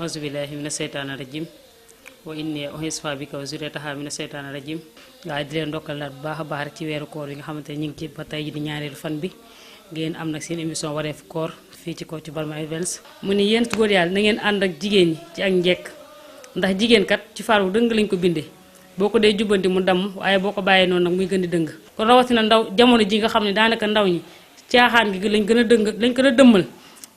auzu billahi mina seytaani rajim wa inni u'iizuha bika wa zurriyataha mina seytaani rajim waaye di leen ndokkal laat bu baax a baax rek ci weeru koor yi nga xamante ne ñu ngi ci ba tey ji di ñaareelu fan bi ngeen am nag seen émission wareefu koor fii ci Kocc Barma Events mu ni yéen góor yàlla na ngeen ànd ak jigéen ñi ci ak njekk ndax jigéen kat ci faaru dëng lañ ko bindee boo ko dee jubbanti mu damm waaye boo ko bàyyee noonu nag muy gën di dëng kon rawatina ndaw jamono ji nga xam ne daanaka ndaw ñi caaxaan gi lañ gën a dëng lañ gën a dëmmal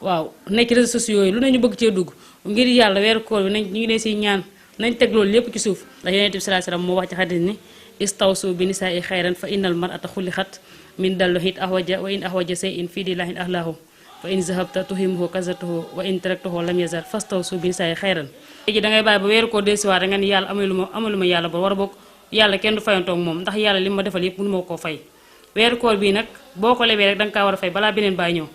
waaw nekk ci réseaux sociaux yi lu ne ñu bëgg cee dugg ngir yàlla weeru koor bi nañ ñu ngi leen siy ñaan nañ teg loolu lépp ci suuf ndax yonent bi sallallahu alayhi wasallam moo wax ci xadis ni istawsu bi nisaa'i xayran fa innal mar'ata xuliqat min dalluhit ahwaja wa in ahwaja shay'in fi dilahin ahlahu fa in zahabta tuhimuhu kazatuhu wa in taraktuhu lam yazal fastawsu bi nisaa'i xayran léegi da ngay bàyyi ba weeru koor dellusiwaat nga ni yàlla amalu ma yàlla ba war a bokk yàlla kenn du fayantoog moom ndax yàlla li ma defal yëpp mënu ma koo fay weeru koor bii nag boo ko lebee rek da nga kaa war a fay balaa beneen baay ñëw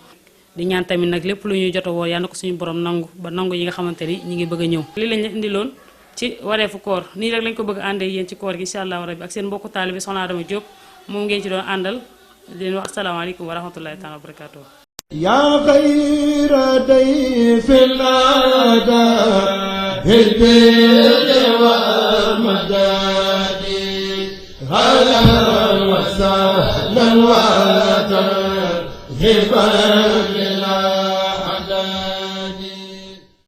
di ñaan tamit nag lépp lu ñuy jot a woor yàlla na ko suñu borom nangu ba nangu yi nga xamante ni ñi ngi bëgg a ñëw lii lañ leen indiloon ci wareefu koor nii rek lañ ko bëgg a àndee yéen ci koor gi incha allahu rabbi ak seen mbokku taalibe Soxna Adama Diop moom ngeen ci doon àndal di leen wax asalaamaaleykum wa rahmatullahi taala wa barakatuh yaa xayra dayfin ataa bil birri wal madadi ahlan wa sahlan wa tarhiban